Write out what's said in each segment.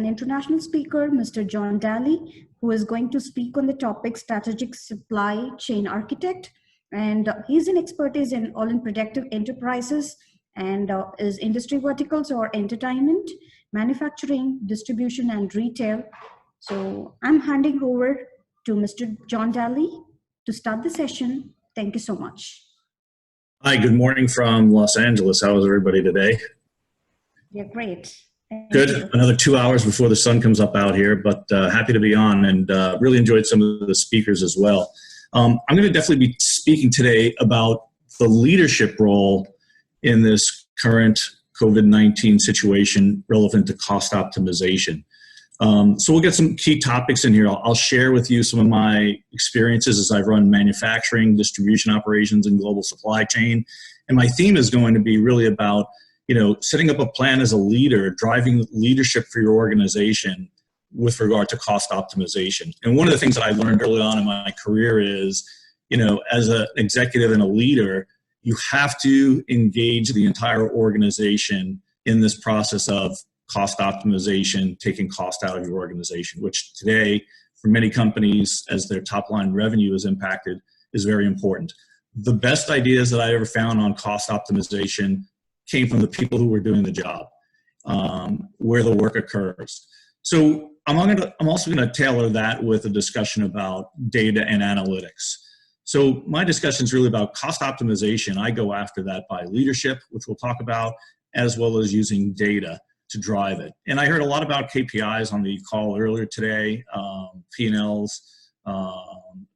an international speaker, Mr. John Daly, who is going to speak on the topic strategic supply chain architect. And he's an expertise in all in predictive enterprises and is industry verticals or entertainment, manufacturing, distribution, and retail. So I'm handing over to Mr. John Daly to start the session. Thank you so much. Hi, good morning from Los Angeles. How is everybody today? Yeah, great. Good. Another 2 hours before the sun comes up out here, but happy to be on and really enjoyed some of the speakers as well. I'm going to definitely be speaking today about the leadership role in this current COVID-19 situation relevant to cost optimization. So we'll get some key topics in here. I'll share with you some of my experiences as I've run manufacturing, distribution operations, and global supply chain. And my theme is going to be really about, setting up a plan as a leader, driving leadership for your organization with regard to cost optimization. And one of the things that I learned early on in my career is, as an executive and a leader, you have to engage the entire organization in this process of cost optimization, taking cost out of your organization, which today, for many companies, as their top line revenue is impacted, is very important. The best ideas that I ever found on cost optimization came from the people who were doing the job, where the work occurs. So I'm also going to tailor that with a discussion about data and analytics. So my discussion is really about cost optimization. I go after that by leadership, which we'll talk about, as well as using data to drive it. And I heard a lot about KPIs on the call earlier today, P&Ls,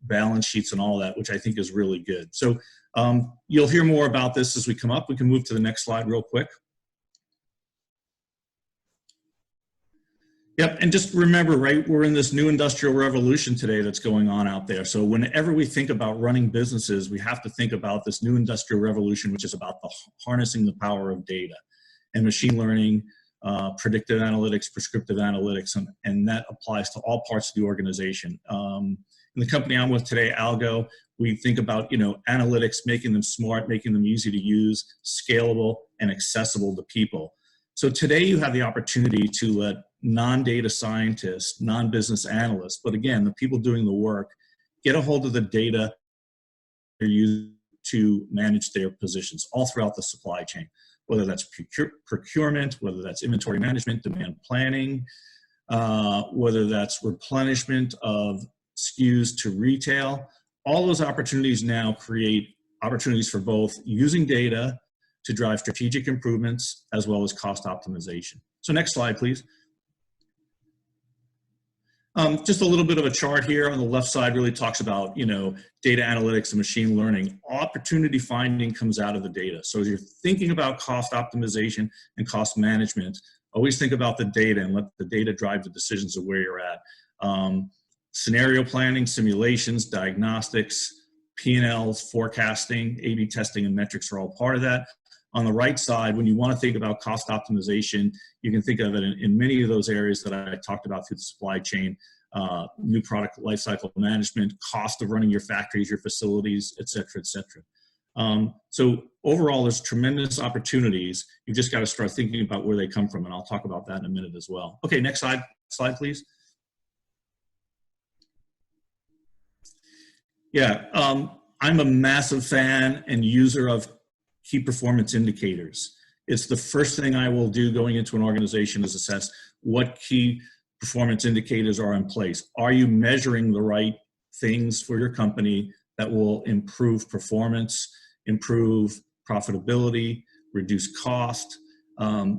balance sheets and all that, which I think is really good. So you'll hear more about this as we come up. We can move to the next slide real quick. Yep, and just remember, right, we're in this new industrial revolution today that's going on out there. So whenever we think about running businesses, we have to think about this new industrial revolution, which is about harnessing the power of data and machine learning, predictive analytics, prescriptive analytics, and that applies to all parts of the organization. In the company I'm with today, Algo, we think about analytics, making them smart, making them easy to use, scalable, and accessible to people. So today you have the opportunity to let non-data scientists, non-business analysts, but again, the people doing the work, get a hold of the data they're using to manage their positions all throughout the supply chain, whether that's procurement, whether that's inventory management, demand planning, whether that's replenishment of SKUs to retail. All those opportunities now create opportunities for both using data to drive strategic improvements as well as cost optimization. So next slide, please. Just a little bit of a chart here on the left side really talks about, data analytics and machine learning. Opportunity finding comes out of the data. So as you're thinking about cost optimization and cost management, always think about the data and let the data drive the decisions of where you're at. Scenario planning, simulations, diagnostics, P&Ls, forecasting, A/B testing, and metrics are all part of that. On the right side, when you want to think about cost optimization, you can think of it in many of those areas that I talked about through the supply chain, new product lifecycle management, cost of running your factories, your facilities, et cetera, et cetera. So overall, there's tremendous opportunities. You've just got to start thinking about where they come from, and I'll talk about that in a minute as well. Okay, next slide, please. Yeah, I'm a massive fan and user of key performance indicators. It's the first thing I will do going into an organization is assess what key performance indicators are in place. Are you measuring the right things for your company that will improve performance, improve profitability, reduce cost,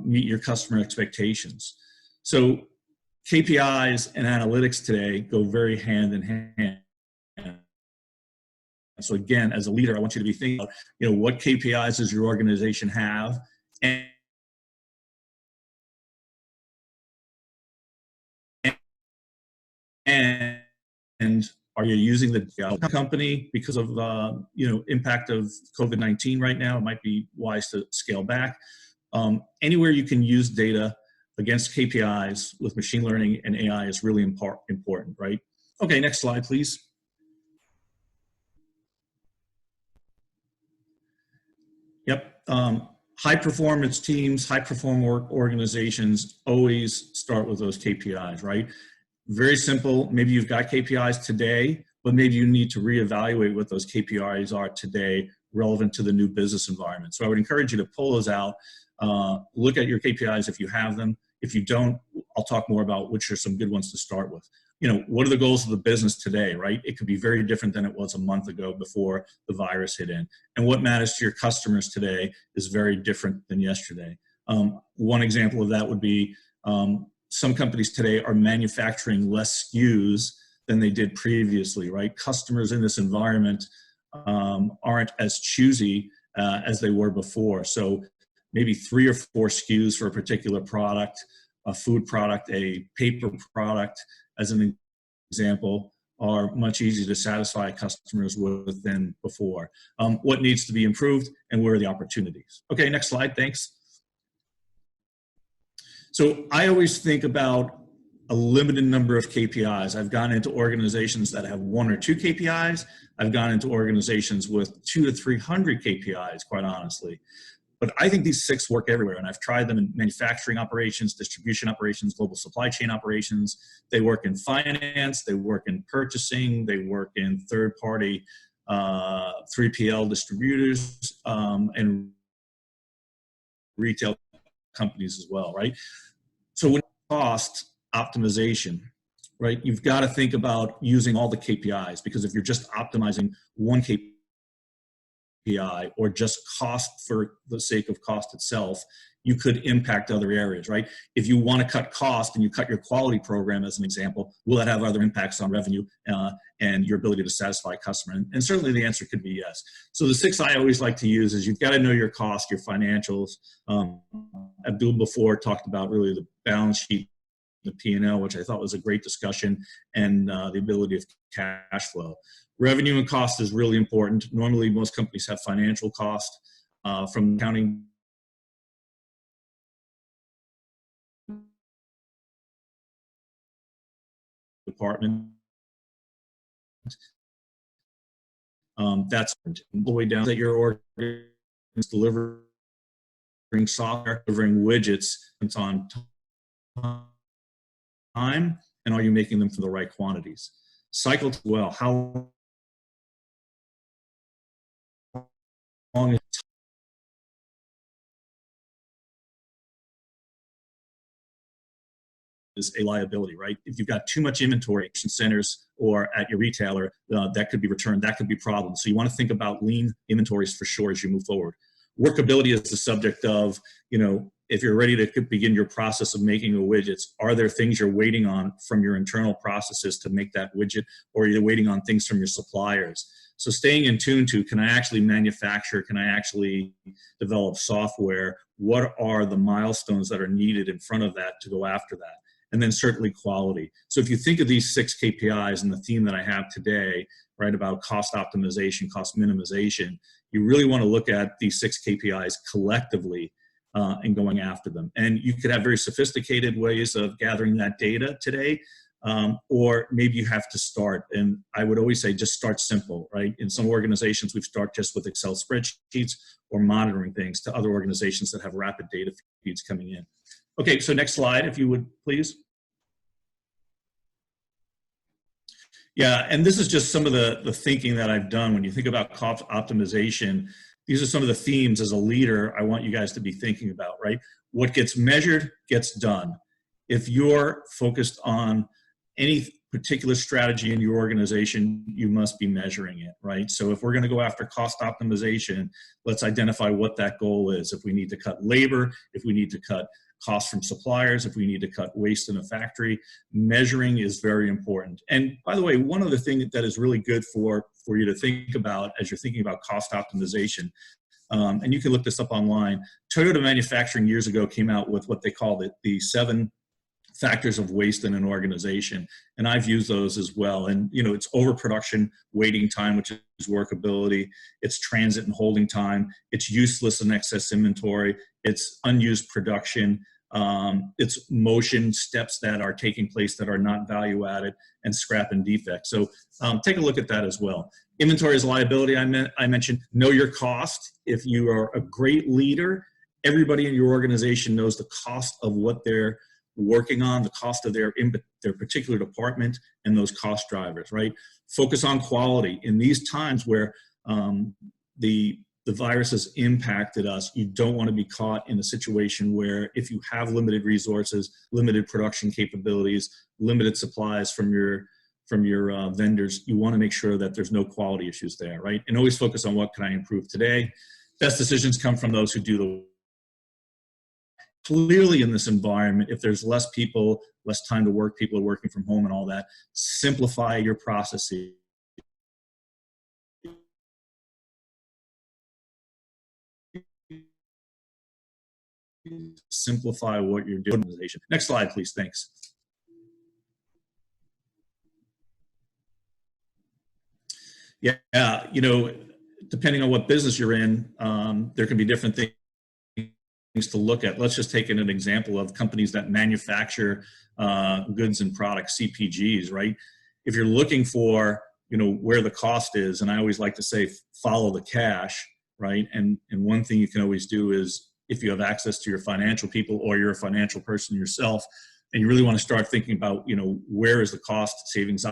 meet your customer expectations? So KPIs and analytics today go very hand in hand. So again, as a leader, I want you to be thinking about, what KPIs does your organization have, and are you using the company because of impact of COVID-19 right now? It might be wise to scale back. Anywhere you can use data against KPIs with machine learning and AI is really important, right? Okay, next slide, please. Yep. high performance teams, high performance organizations always start with those KPIs, right? Very simple. Maybe you've got KPIs today, but maybe you need to reevaluate what those KPIs are today relevant to the new business environment. So I would encourage you to pull those out, look at your KPIs if you have them. If you don't, I'll talk more about which are some good ones to start with. You know, what are the goals of the business today, right? It could be very different than it was a month ago before the virus hit in. And what matters to your customers today is very different than yesterday. One example of that would be some companies today are manufacturing less SKUs than they did previously, right? Customers in this environment aren't as choosy as they were before. So maybe 3 or 4 SKUs for a particular product, a food product, a paper product, as an example, are much easier to satisfy customers with than before. What needs to be improved and where are the opportunities? Okay, next slide, thanks. So I always think about a limited number of KPIs. I've gone into organizations that have 1 or 2 KPIs. I've gone into organizations with 200 to 300 KPIs, quite honestly. But I think these 6 work everywhere, and I've tried them in manufacturing operations, distribution operations, global supply chain operations. They work in finance, they work in purchasing, they work in third-party 3PL distributors, and retail companies as well, right? So when cost optimization, right, you've got to think about using all the KPIs, because if you're just optimizing one KPI or just cost for the sake of cost itself, you could impact other areas, right? If you want to cut cost and you cut your quality program, as an example, will that have other impacts on revenue and your ability to satisfy a customer? And certainly the answer could be yes. So the 6 I always like to use is you've got to know your cost, your financials. Abdul before talked about really the balance sheet, the P&L, which I thought was a great discussion, and the ability of cash flow. Revenue and cost is really important. Normally, most companies have financial cost from accounting department. That's all the way down that your organization is delivering software, delivering widgets. It's on time, and are you making them for the right quantities? Cycle as well. How long is a liability, right? If you've got too much inventory in centers or at your retailer, that could be returned, that could be problems. So you want to think about lean inventories for sure as you move forward. Workability is the subject of, you know, if you're ready to begin your process of making the widgets, are there things you're waiting on from your internal processes to make that widget, or are you waiting on things from your suppliers? So staying in tune to, can I actually manufacture, can I actually develop software? What are the milestones that are needed in front of that to go after that? And then certainly quality. So if you think of these 6 KPIs and the theme that I have today, right, about cost optimization, cost minimization, you really want to look at these 6 KPIs collectively and going after them. And you could have very sophisticated ways of gathering that data today, or maybe you have to start. And I would always say just start simple, right? In some organizations, we start just with Excel spreadsheets or monitoring things, to other organizations that have rapid data feeds coming in. Okay, so next slide, if you would, please. Yeah, and this is just some of the thinking that I've done. When you think about cost optimization, these are some of the themes as a leader I want you guys to be thinking about, right? What gets measured gets done. If you're focused on any particular strategy in your organization, you must be measuring it, right? So if we're going to go after cost optimization, let's identify what that goal is. If we need to cut labor, if we need to cut costs from suppliers, if we need to cut waste in a factory, measuring is very important. And by the way, one other thing that is really good for you to think about as you're thinking about cost optimization, and you can look this up online, Toyota Manufacturing years ago came out with what they called the 7 factors of waste in an organization. And I've used those as well. And, you know, it's overproduction, waiting time, which is workability. It's transit and holding time. It's useless and excess inventory. It's unused production. It's motion steps that are taking place that are not value added, and scrap and defect. So take a look at that as well. Inventory is liability. I mentioned know your cost. If you are a great leader everybody in your organization knows the cost of what they're working on, the cost of their particular department, and those cost drivers, right? Focus on quality. In these times where the virus has impacted us, you don't want to be caught in a situation where if you have limited resources, limited production capabilities, limited supplies from your vendors, you want to make sure that there's no quality issues there, right? And always focus on what can I improve today. Best decisions come from those who do the clearly in this environment. If there's less people, less time to work, people are working from home and all that, simplify your processes. Simplify what you're doing. Next slide, please. Thanks. Yeah, you know, depending on what business you're in, there can be different things to look at. Let's just take an example of companies that manufacture goods and products, CPGs, right? If you're looking for, you know, where the cost is, and I always like to say, follow the cash, right? And one thing you can always do is, if you have access to your financial people or you're a financial person yourself, and you really want to start thinking about, you know, where is the cost savings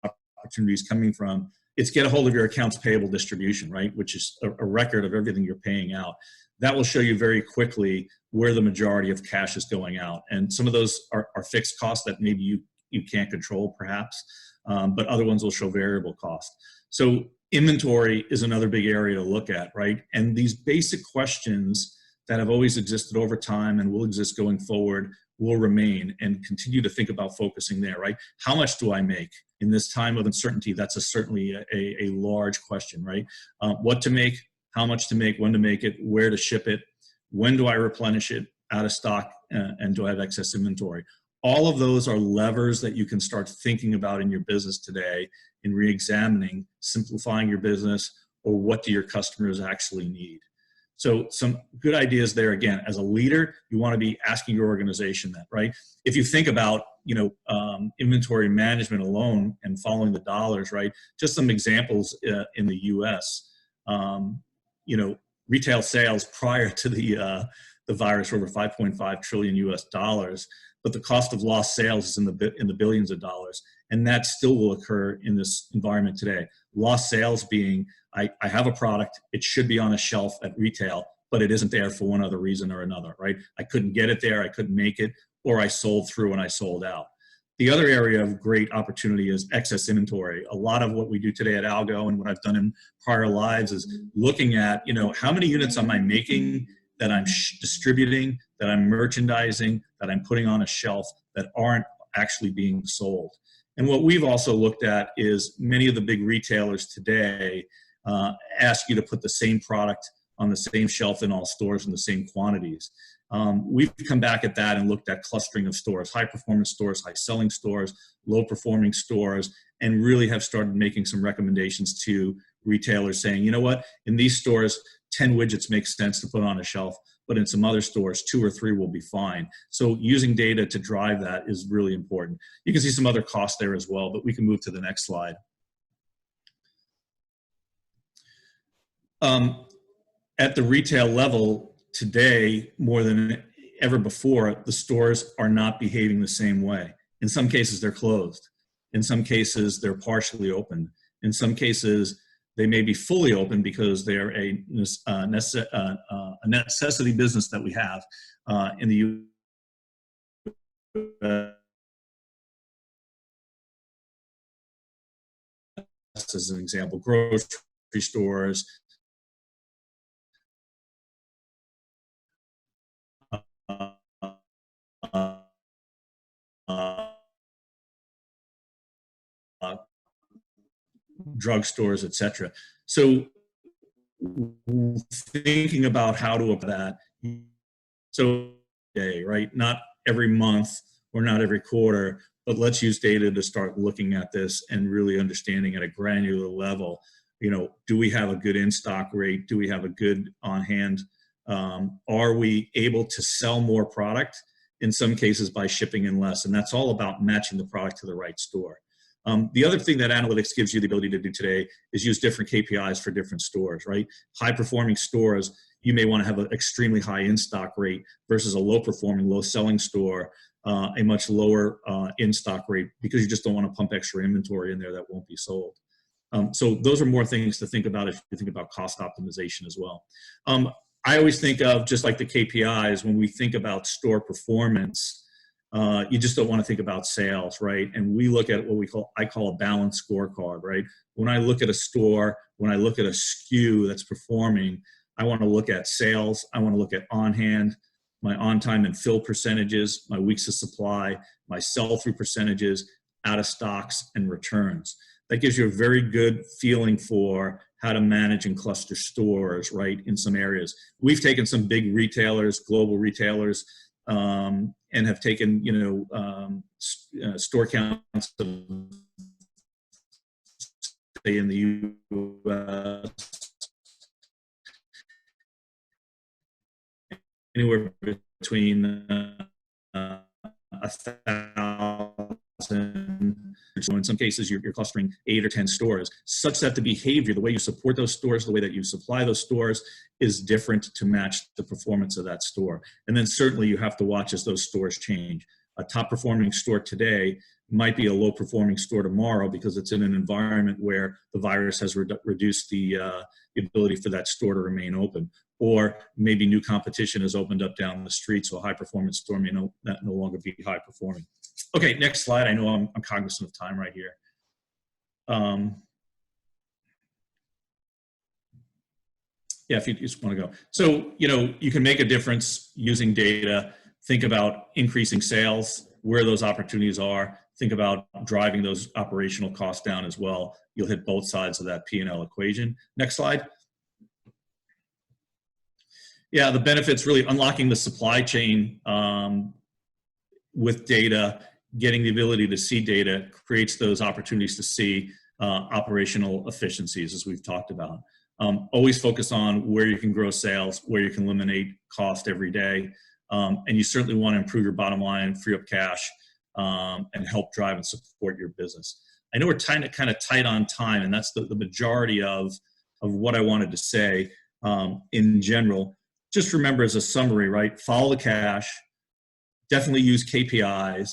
opportunities coming from, it's get a hold of your accounts payable distribution, right? Which is a record of everything you're paying out. That will show you very quickly where the majority of cash is going out. And some of those are fixed costs that maybe you can't control perhaps, but other ones will show variable cost. So inventory is another big area to look at, right? And these basic questions that have always existed over time and will exist going forward will remain, and continue to think about focusing there, right? How much do I make? In this time of uncertainty, that's certainly a large question, right? What to make, how much to make, when to make it, where to ship it, when do I replenish it out of stock, and do I have excess inventory? All of those are levers that you can start thinking about in your business today, in re-examining, simplifying your business, or what do your customers actually need. So some good ideas there. Again, as a leader, you want to be asking your organization that, right? If you think about, you know, inventory management alone and following the dollars, right? Just some examples in the U.S. You know, retail sales prior to the virus were over 5.5 trillion U.S. dollars, but the cost of lost sales is in the billions of dollars, and that still will occur in this environment today. Lost sales being, I have a product, it should be on a shelf at retail, but it isn't there for one other reason or another, right? I couldn't get it there, I couldn't make it, or I sold through and I sold out. The other area of great opportunity is excess inventory. A lot of what we do today at Algo and what I've done in prior lives is looking at, you know, how many units am I making that I'm distributing, that I'm merchandising, that I'm putting on a shelf that aren't actually being sold. And what we've also looked at is many of the big retailers today ask you to put the same product on the same shelf in all stores in the same quantities. We've come back at that and looked at clustering of stores, high performance stores, high selling stores, low performing stores, and really have started making some recommendations to retailers saying, you know what, in these stores, 10 widgets makes sense to put on a shelf, but in some other stores, 2 or 3 will be fine. So using data to drive that is really important. You can see some other costs there as well, but we can move to the next slide. At the retail level today, more than ever before, the stores are not behaving the same way. In some cases, they're closed. In some cases, they're partially open. In some cases, they may be fully open because they're a necessity business that we have in the U.S. as an example, grocery stores, drugstores, etc. So thinking about how to apply that, so day, right? Not every month or not every quarter, but let's use data to start looking at this and really understanding at a granular level, you know, do we have a good in-stock rate? Do we have a good on-hand? Are we able to sell more product? In some cases by shipping in less, and that's all about matching the product to the right store. The other thing that analytics gives you the ability to do today is use different KPIs for different stores, right? High performing stores, you may want to have an extremely high in-stock rate versus a low-performing, low-selling store, a much lower in-stock rate, because you just don't want to pump extra inventory in there that won't be sold. So those are more things to think about if you think about cost optimization as well. I always think of, just like the KPIs, when we think about store performance, you just don't want to think about sales, right? And we look at what I call a balanced scorecard, right? When I look at a store, when I look at a SKU that's performing, I want to look at sales, I want to look at on-hand, my on-time and fill percentages, my weeks of supply, my sell-through percentages, out of stocks, and returns. That gives you a very good feeling for how to manage and cluster stores, right, in some areas. We've taken some big retailers, global retailers, and have taken, store counts of, say, in the U.S., anywhere between 1,000. So in some cases, you're clustering 8 or 10 stores, such that the behavior, the way you support those stores, the way that you supply those stores is different to match the performance of that store. And then certainly you have to watch as those stores change. A top performing store today might be a low performing store tomorrow because it's in an environment where the virus has reduced the ability for that store to remain open. Or maybe new competition has opened up down the street, so a high performance store may no longer be high performing. Okay, next slide. I know I'm cognizant of time right here. Yeah, if you just want to go. So, you can make a difference using data. Think about increasing sales, where those opportunities are. Think about driving those operational costs down as well. You'll hit both sides of that P&L equation. Next slide. Yeah, the benefits, really unlocking the supply chain with data, getting the ability to see data creates those opportunities to see operational efficiencies, as we've talked about. Always focus on where you can grow sales, where you can eliminate cost every day. And you certainly want to improve your bottom line, free up cash, and help drive and support your business. I know we're kind of tight on time, and that's the majority of what I wanted to say in general. Just remember, as a summary, right? Follow the cash, definitely use KPIs,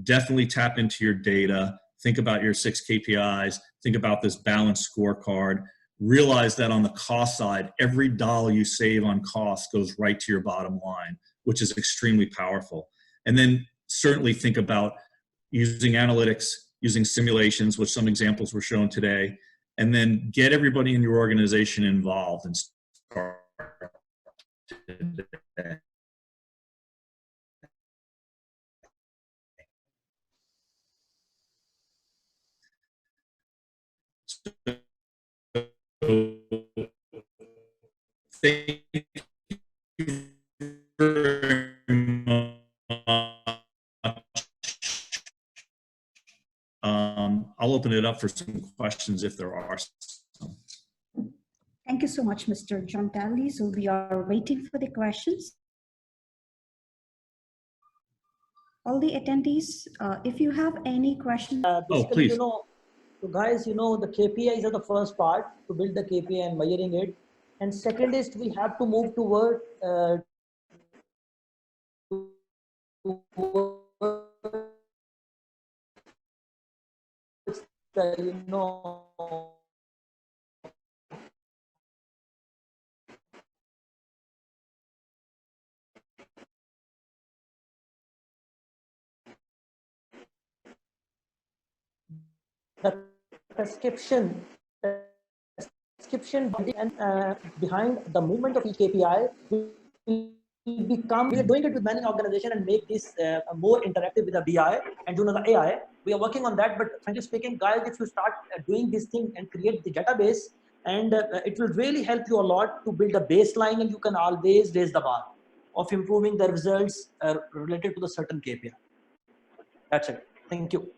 definitely tap into your data, think about your 6 KPIs, think about this balanced scorecard, realize that on the cost side, every dollar you save on cost goes right to your bottom line, which is extremely powerful. And then certainly think about using analytics, using simulations, which some examples were shown today, and then get everybody in your organization involved and start today. Thank you very much. I'll open it up for some questions if there are some. Thank you so much, Mr. John Daly. So we are waiting for the questions. All the attendees, if you have any questions. Please. So guys, the KPIs are the first part to build the KPI and measuring it. And second is we have to move toward the prescription and behind the movement of each KPI will become, we are doing it with many organizations and make this more interactive with the BI and the AI. We are working on that, but frankly speaking, guys, if you start doing this thing and create the database, and it will really help you a lot to build a baseline, and you can always raise the bar of improving the results related to the certain KPI. That's it. Thank you.